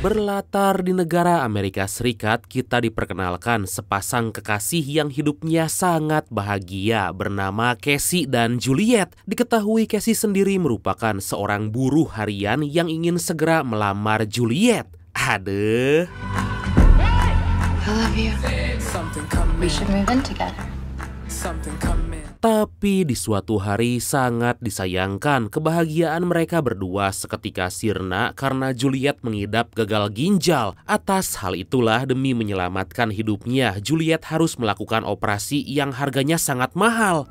Berlatar di negara Amerika Serikat, kita diperkenalkan sepasang kekasih yang hidupnya sangat bahagia bernama Casey dan Juliet. Diketahui Casey sendiri merupakan seorang buruh harian yang ingin segera melamar Juliet. Aduh. I love you. We should move in together. Tapi di suatu hari sangat disayangkan kebahagiaan mereka berdua seketika sirna karena Juliet mengidap gagal ginjal. Atas hal itulah demi menyelamatkan hidupnya, Juliet harus melakukan operasi yang harganya sangat mahal.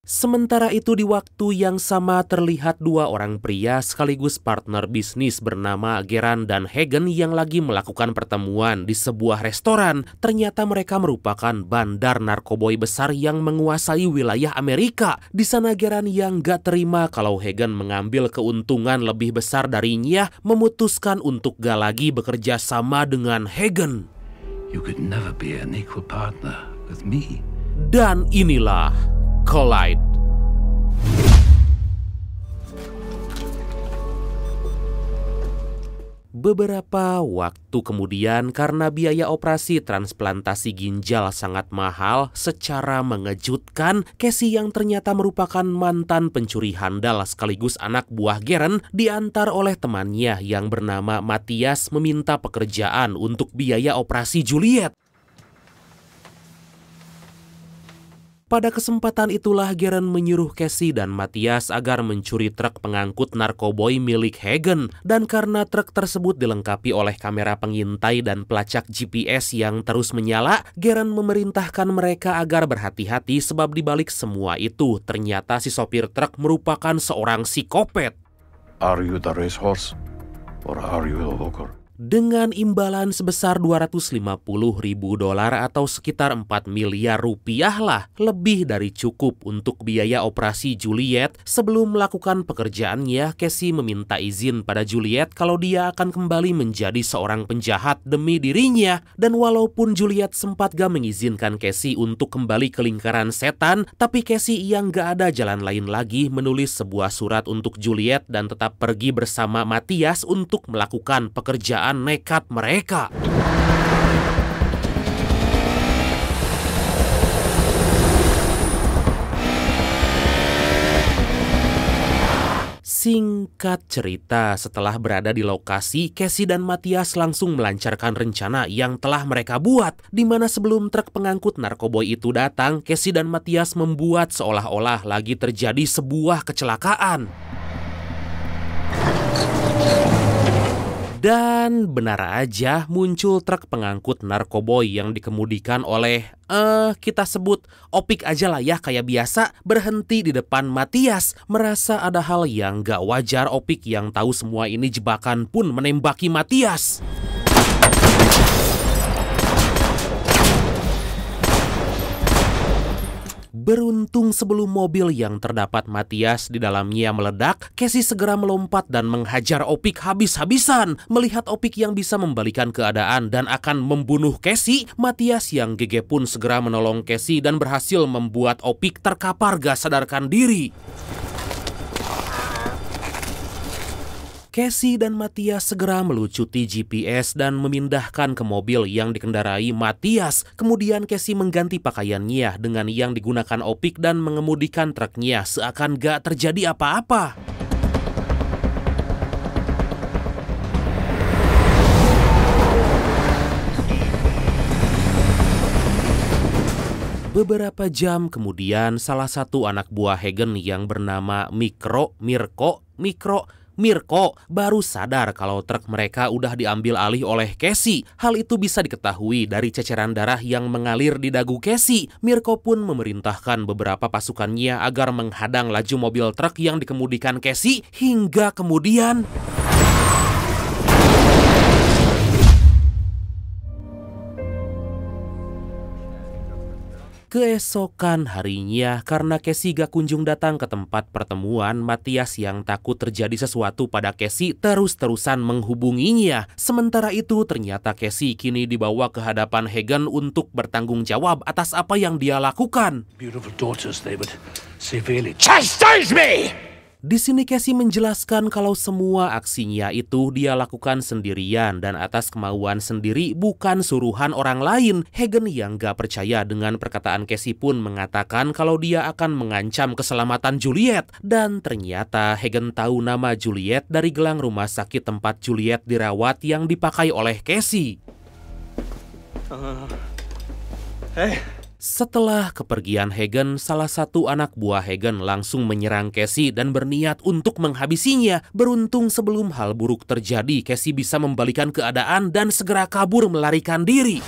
Sementara itu di waktu yang sama terlihat dua orang pria sekaligus partner bisnis bernama Geran dan Hagen yang lagi melakukan pertemuan di sebuah restoran. Ternyata mereka merupakan bandar narkoboy besar yang menguasai wilayah Amerika. Di sana Geran yang gak terima kalau Hagen mengambil keuntungan lebih besar darinya memutuskan untuk gak lagi bekerja sama dengan Hagen. You could never be an equal partner with me. Dan inilah Collide. Beberapa waktu kemudian, karena biaya operasi transplantasi ginjal sangat mahal, secara mengejutkan, Casey yang ternyata merupakan mantan pencuri handal sekaligus anak buah Geran diantar oleh temannya yang bernama Matthias meminta pekerjaan untuk biaya operasi Juliet. Pada kesempatan itulah Geran menyuruh Casey dan Matthias agar mencuri truk pengangkut narkoboy milik Hagen. Dan karena truk tersebut dilengkapi oleh kamera pengintai dan pelacak GPS yang terus menyala, Geran memerintahkan mereka agar berhati-hati sebab dibalik semua itu ternyata si sopir truk merupakan seorang psikopat. Are you the racehorse or are you a walker? Dengan imbalan sebesar $250.000 atau sekitar 4 miliar rupiah lah, lebih dari cukup untuk biaya operasi Juliet. Sebelum melakukan pekerjaannya, Casey meminta izin pada Juliet kalau dia akan kembali menjadi seorang penjahat demi dirinya. Dan walaupun Juliet sempat gak mengizinkan Casey untuk kembali ke lingkaran setan, tapi Casey yang gak ada jalan lain lagi menulis sebuah surat untuk Juliet dan tetap pergi bersama Matthias untuk melakukan pekerjaan nekat mereka. Singkat cerita, setelah berada di lokasi, Casey dan Matthias langsung melancarkan rencana yang telah mereka buat. Di mana sebelum truk pengangkut narkoboy itu datang, Casey dan Matthias membuat seolah-olah lagi terjadi sebuah kecelakaan. Dan benar aja muncul truk pengangkut narkoboy yang dikemudikan oleh, kita sebut Opik aja lah ya kayak biasa, berhenti di depan Matthias. Merasa ada hal yang gak wajar, Opik yang tahu semua ini jebakan pun menembaki Matthias. Beruntung sebelum mobil yang terdapat Matthias di dalamnya meledak, Casey segera melompat dan menghajar Opik habis-habisan. Melihat Opik yang bisa membalikan keadaan dan akan membunuh Casey, Matthias yang gege pun segera menolong Casey dan berhasil membuat Opik terkapar gak sadarkan diri. Casey dan Matthias segera melucuti GPS dan memindahkan ke mobil yang dikendarai Matthias. Kemudian Casey mengganti pakaiannya dengan yang digunakan Opik dan mengemudikan truknya seakan gak terjadi apa-apa. Beberapa jam kemudian, salah satu anak buah Hagen yang bernama Mirko baru sadar kalau truk mereka udah diambil alih oleh Casey. Hal itu bisa diketahui dari ceceran darah yang mengalir di dagu Casey. Mirko pun memerintahkan beberapa pasukannya agar menghadang laju mobil truk yang dikemudikan Casey hingga kemudian Keesokan harinya, karena Casey gak kunjung datang ke tempat pertemuan, Matias yang takut terjadi sesuatu pada Casey terus-terusan menghubunginya. Sementara itu, ternyata Casey kini dibawa ke hadapan Hagen untuk bertanggung jawab atas apa yang dia lakukan. Beautiful daughters, they would severely chastise me! Di sini Casey menjelaskan kalau semua aksinya itu dia lakukan sendirian dan atas kemauan sendiri, bukan suruhan orang lain. Hagen yang gak percaya dengan perkataan Casey pun mengatakan kalau dia akan mengancam keselamatan Juliet. Dan ternyata Hagen tahu nama Juliet dari gelang rumah sakit tempat Juliet dirawat yang dipakai oleh Casey. Setelah kepergian Hagen, salah satu anak buah Hagen langsung menyerang Casey dan berniat untuk menghabisinya. Beruntung sebelum hal buruk terjadi, Casey bisa membalikan keadaan dan segera kabur melarikan diri.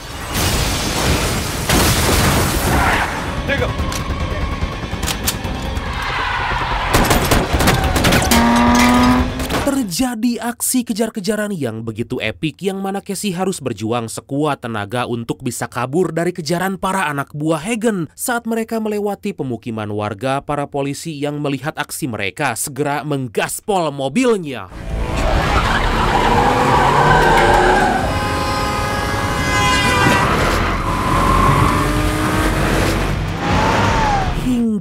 Terjadi aksi kejar-kejaran yang begitu epik yang mana Casey harus berjuang sekuat tenaga untuk bisa kabur dari kejaran para anak buah Hagen. Saat mereka melewati pemukiman warga, para polisi yang melihat aksi mereka segera menggaspol mobilnya.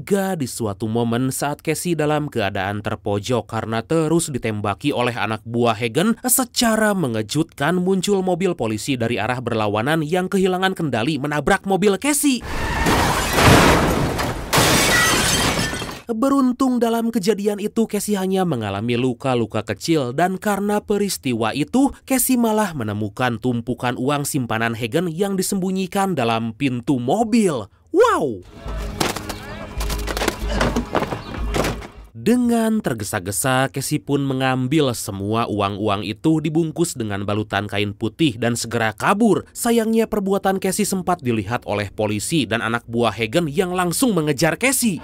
Hingga di suatu momen saat Casey dalam keadaan terpojok karena terus ditembaki oleh anak buah Hagen, secara mengejutkan muncul mobil polisi dari arah berlawanan yang kehilangan kendali menabrak mobil Casey. Beruntung dalam kejadian itu Casey hanya mengalami luka-luka kecil dan karena peristiwa itu Casey malah menemukan tumpukan uang simpanan Hagen yang disembunyikan dalam pintu mobil. Wow! Dengan tergesa-gesa, Casey pun mengambil semua uang-uang itu dibungkus dengan balutan kain putih dan segera kabur. Sayangnya perbuatan Casey sempat dilihat oleh polisi dan anak buah Hagen yang langsung mengejar Casey.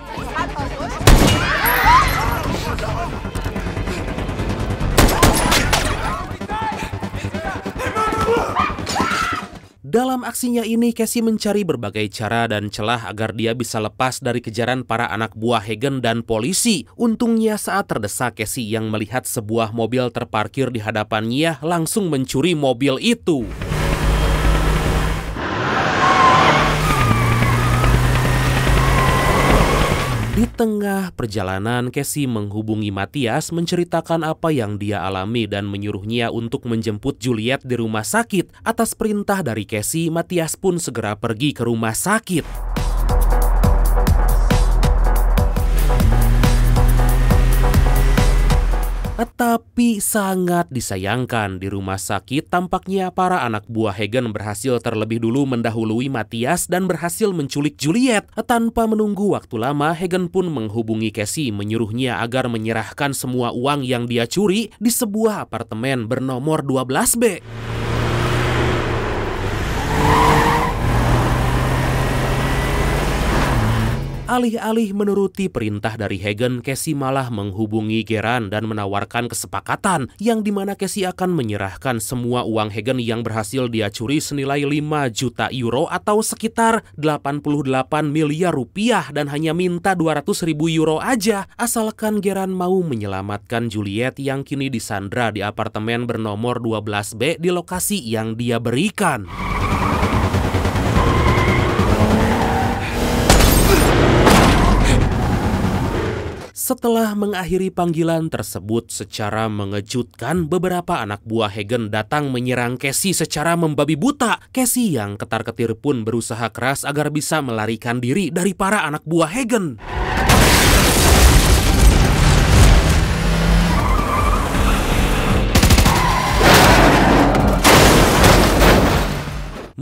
Dalam aksinya ini, Casey mencari berbagai cara dan celah agar dia bisa lepas dari kejaran para anak buah Hagen dan polisi. Untungnya saat terdesak, Casey yang melihat sebuah mobil terparkir di hadapannya langsung mencuri mobil itu. Di tengah perjalanan, Casey menghubungi Matias menceritakan apa yang dia alami dan menyuruhnya untuk menjemput Juliet di rumah sakit. Atas perintah dari Casey, Matias pun segera pergi ke rumah sakit. Tapi sangat disayangkan, di rumah sakit tampaknya para anak buah Hagen berhasil terlebih dulu mendahului Matias dan berhasil menculik Juliet. Tanpa menunggu waktu lama, Hagen pun menghubungi Casey menyuruhnya agar menyerahkan semua uang yang dia curi di sebuah apartemen bernomor 12B. Alih-alih menuruti perintah dari Hagen, Casey malah menghubungi Geran dan menawarkan kesepakatan yang dimana Casey akan menyerahkan semua uang Hagen yang berhasil dia curi senilai 5 juta euro atau sekitar 88 miliar rupiah dan hanya minta 200.000 euro aja asalkan Geran mau menyelamatkan Juliet yang kini disandra di apartemen bernomor 12B di lokasi yang dia berikan. Setelah mengakhiri panggilan tersebut secara mengejutkan, beberapa anak buah Hagen datang menyerang Casey secara membabi buta. Casey yang ketar-ketir pun berusaha keras agar bisa melarikan diri dari para anak buah Hagen.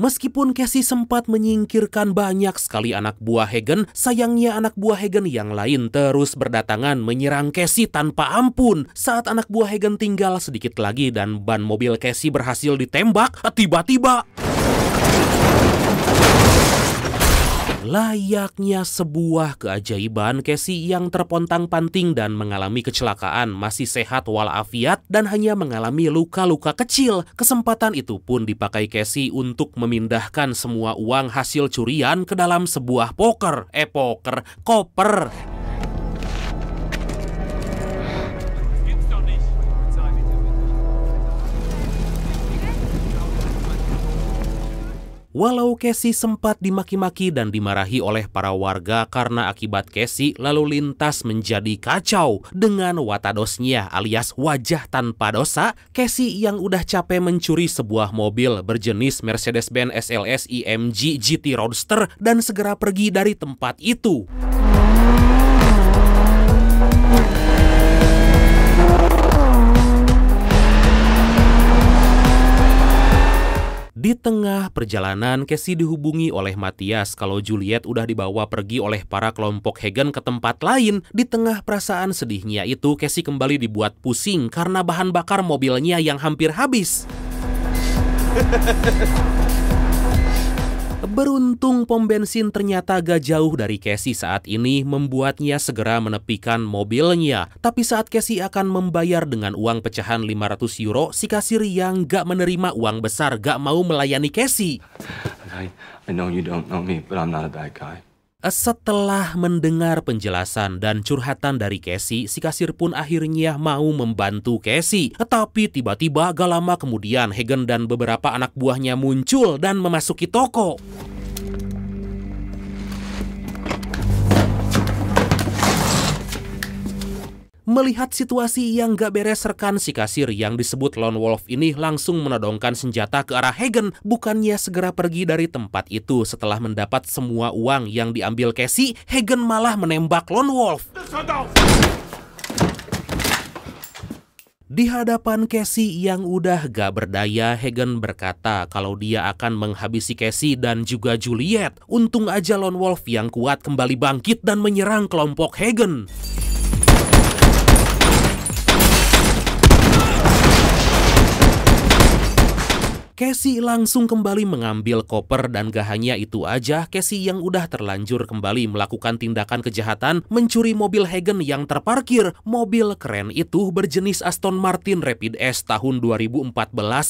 Meskipun Casey sempat menyingkirkan banyak sekali anak buah Hagen, sayangnya anak buah Hagen yang lain terus berdatangan menyerang Casey tanpa ampun. Saat anak buah Hagen tinggal sedikit lagi dan ban mobil Casey berhasil ditembak, tiba-tiba Layaknya sebuah keajaiban, Casey yang terpontang-panting dan mengalami kecelakaan masih sehat walafiat dan hanya mengalami luka-luka kecil. Kesempatan itu pun dipakai Casey untuk memindahkan semua uang hasil curian ke dalam sebuah koper. Walau Casey sempat dimaki-maki dan dimarahi oleh para warga karena akibat Casey lalu lintas menjadi kacau dengan watadosnya alias wajah tanpa dosa, Casey yang udah capek mencuri sebuah mobil berjenis Mercedes-Benz SLS IMG GT Roadster dan segera pergi dari tempat itu. Di tengah perjalanan, Casey dihubungi oleh Matthias kalau Juliet udah dibawa pergi oleh para kelompok Hagen ke tempat lain. Di tengah perasaan sedihnya itu, Casey kembali dibuat pusing karena bahan bakar mobilnya yang hampir habis. Beruntung pom bensin ternyata gak jauh dari Casey saat ini, membuatnya segera menepikan mobilnya. Tapi saat Casey akan membayar dengan uang pecahan 500 euro, si kasir yang gak menerima uang besar gak mau melayani Casey. I know you don't know me, but I'm not a bad guy. Setelah mendengar penjelasan dan curhatan dari Casey, si kasir pun akhirnya mau membantu Casey. Tapi tiba-tiba gak lama kemudian Hagen dan beberapa anak buahnya muncul dan memasuki toko. Melihat situasi yang gak beres, rekan si kasir yang disebut Lone Wolf ini langsung menodongkan senjata ke arah Hagen. Bukannya segera pergi dari tempat itu setelah mendapat semua uang yang diambil Casey, Hagen malah menembak Lone Wolf. Di hadapan Casey yang udah gak berdaya, Hagen berkata kalau dia akan menghabisi Casey dan juga Juliet. Untung aja Lone Wolf yang kuat kembali bangkit dan menyerang kelompok Hagen. Casey langsung kembali mengambil koper dan gak hanya itu aja, Casey yang udah terlanjur kembali melakukan tindakan kejahatan mencuri mobil Hagen yang terparkir. Mobil keren itu berjenis Aston Martin Rapid S tahun 2014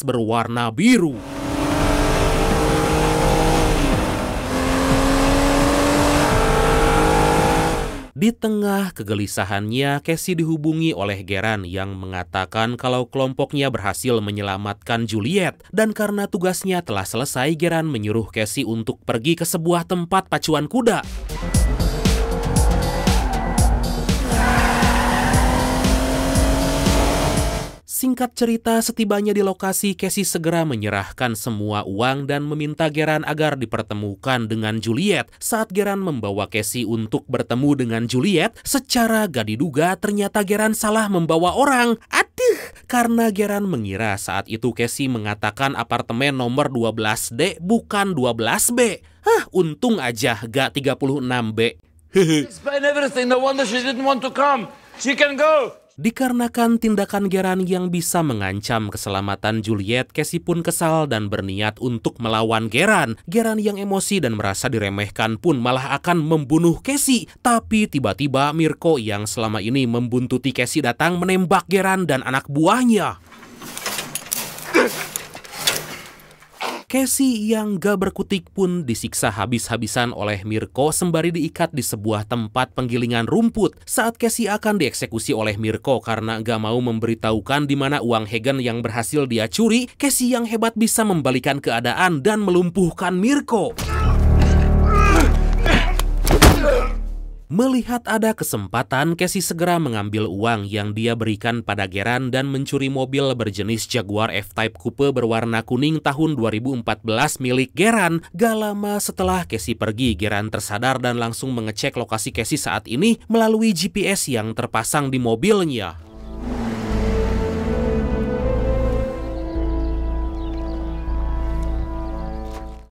berwarna biru. Di tengah kegelisahannya, Casey dihubungi oleh Geran yang mengatakan kalau kelompoknya berhasil menyelamatkan Juliet. Dan karena tugasnya telah selesai, Geran menyuruh Casey untuk pergi ke sebuah tempat pacuan kuda. Singkat cerita, setibanya di lokasi, Casey segera menyerahkan semua uang dan meminta Geran agar dipertemukan dengan Juliet. Saat Geran membawa Casey untuk bertemu dengan Juliet, secara gak diduga ternyata Geran salah membawa orang. Aduh, karena Geran mengira saat itu Casey mengatakan apartemen nomor 12D bukan 12B. Untung aja gak 36B. Dikarenakan tindakan Geran yang bisa mengancam keselamatan Juliet, Casey pun kesal dan berniat untuk melawan Geran. Geran yang emosi dan merasa diremehkan pun malah akan membunuh Casey. Tapi tiba-tiba Mirko yang selama ini membuntuti Casey datang menembak Geran dan anak buahnya. Casey yang gak berkutik pun disiksa habis-habisan oleh Mirko sembari diikat di sebuah tempat penggilingan rumput. Saat Casey akan dieksekusi oleh Mirko karena gak mau memberitahukan di mana uang Hagen yang berhasil dia curi, Casey yang hebat bisa membalikan keadaan dan melumpuhkan Mirko. Melihat ada kesempatan, Casey segera mengambil uang yang dia berikan pada Geran dan mencuri mobil berjenis Jaguar F-Type Coupe berwarna kuning tahun 2014 milik Geran. Gak lama setelah Casey pergi, Geran tersadar dan langsung mengecek lokasi Casey saat ini melalui GPS yang terpasang di mobilnya.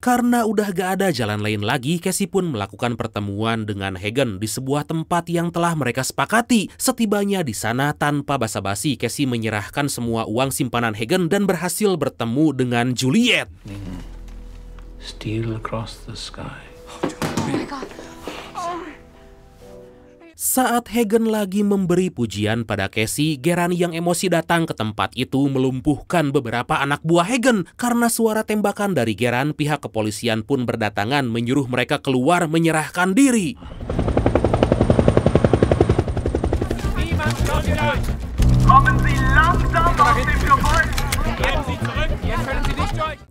Karena udah gak ada jalan lain lagi, Casey pun melakukan pertemuan dengan Hagen di sebuah tempat yang telah mereka sepakati. Setibanya di sana, tanpa basa-basi, Casey menyerahkan semua uang simpanan Hagen dan berhasil bertemu dengan Juliet. Steal across the sky. Saat Hagen lagi memberi pujian pada Casey, Geran yang emosi datang ke tempat itu melumpuhkan beberapa anak buah Hagen. Karena suara tembakan dari Geran, pihak kepolisian pun berdatangan menyuruh mereka keluar menyerahkan diri.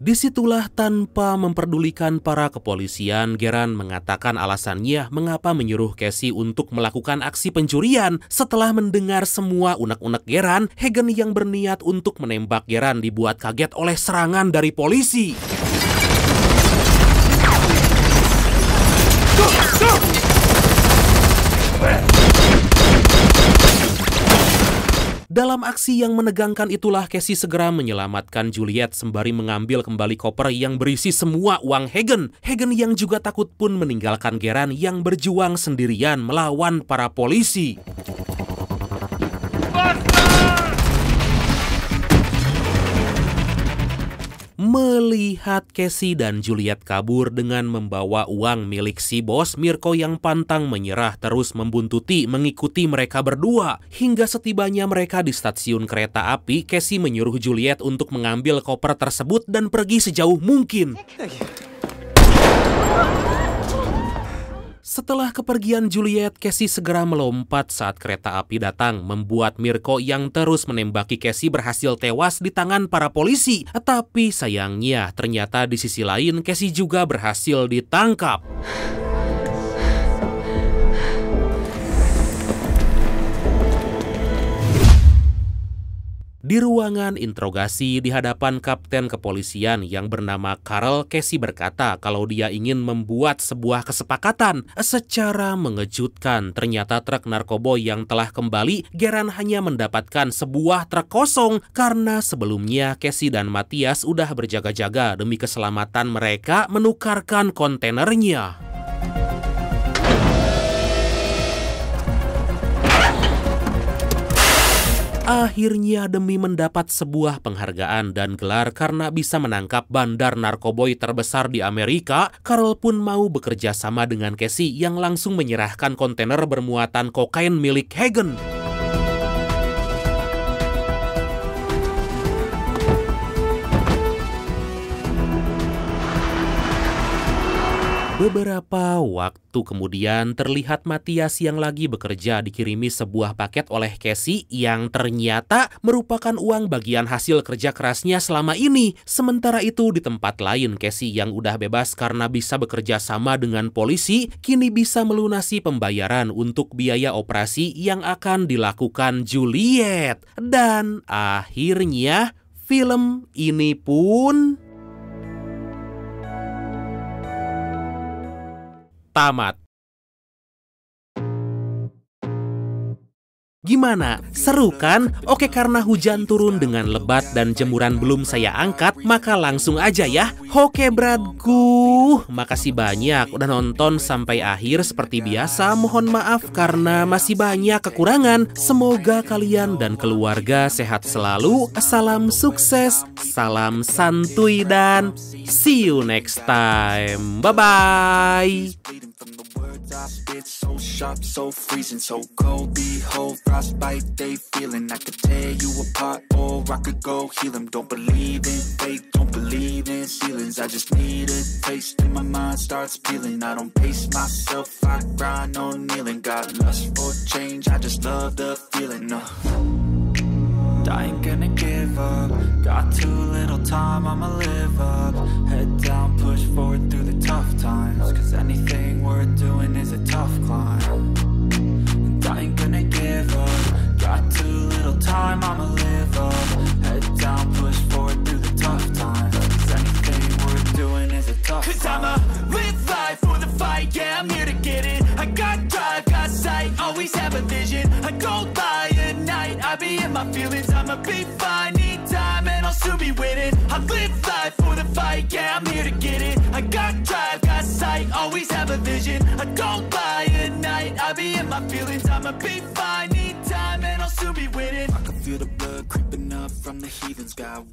Disitulah tanpa memperdulikan para kepolisian, Geran mengatakan alasannya mengapa menyuruh Casey untuk melakukan aksi pencurian. Setelah mendengar semua unek-unek Geran, Hagen yang berniat untuk menembak Geran dibuat kaget oleh serangan dari polisi. Dalam aksi yang menegangkan itulah Casey segera menyelamatkan Juliet sembari mengambil kembali koper yang berisi semua uang Hagen. Hagen yang juga takut pun meninggalkan Geran yang berjuang sendirian melawan para polisi. Melihat Casey dan Juliet kabur dengan membawa uang milik si bos, Mirko yang pantang menyerah terus membuntuti mengikuti mereka berdua. Hingga setibanya mereka di stasiun kereta api, Casey menyuruh Juliet untuk mengambil koper tersebut dan pergi sejauh mungkin. Setelah kepergian Juliet, Casey segera melompat saat kereta api datang, membuat Mirko yang terus menembaki Casey berhasil tewas di tangan para polisi. Tapi sayangnya, ternyata di sisi lain Casey juga berhasil ditangkap. Di ruangan interogasi di hadapan kapten kepolisian yang bernama Carl, Casey berkata kalau dia ingin membuat sebuah kesepakatan. Secara mengejutkan, ternyata truk narkoboy yang telah kembali, Geran hanya mendapatkan sebuah truk kosong karena sebelumnya Casey dan Matthias udah berjaga-jaga demi keselamatan mereka menukarkan kontainernya. Akhirnya demi mendapat sebuah penghargaan dan gelar karena bisa menangkap bandar narkoboy terbesar di Amerika, Carl pun mau bekerja sama dengan Casey yang langsung menyerahkan kontainer bermuatan kokain milik Hagen. Beberapa waktu kemudian terlihat Matthias yang lagi bekerja dikirimi sebuah paket oleh Casey yang ternyata merupakan uang bagian hasil kerja kerasnya selama ini. Sementara itu di tempat lain, Casey yang udah bebas karena bisa bekerja sama dengan polisi, kini bisa melunasi pembayaran untuk biaya operasi yang akan dilakukan Juliet. Dan akhirnya film ini pun tamat. Gimana? Seru kan? Oke, karena hujan turun dengan lebat dan jemuran belum saya angkat, maka langsung aja ya. Oke bradku, makasih banyak udah nonton sampai akhir. Seperti biasa, mohon maaf karena masih banyak kekurangan. Semoga kalian dan keluarga sehat selalu. Salam sukses, salam santuy, dan see you next time. Bye-bye. I spit so sharp, so freezing, so cold. Behold, frostbite they feeling. I could tear you apart or I could go heal them. Don't believe in fate, don't believe in ceilings. I just need a taste and my mind starts peeling. I don't pace myself, I grind on kneeling. Got lust for change, I just love the feeling. I ain't gonna give up. Got too little time, I'ma live up. Head down, push forward through the tough times. Cause anything worth doing is a tough climb. And I ain't gonna give up. Got too little time, I'ma live up. Head down, push forward through the tough times. Cause anything worth doing is a tough climb. Cause I'ma live life for the fight, yeah, I'm here to get it. I got drive, got sight, always have a vision. I don't lie at night, I be in my feelings. I'ma be fine, need time and I'll soon be winning. I live life for the fight, yeah, I'm here to get it. I got drive, got sight, always have a vision. I don't lie at night, I be in my feelings. I'ma be fine, need time and I'll soon be winning. I can feel the blood creeping up from the heathens. Got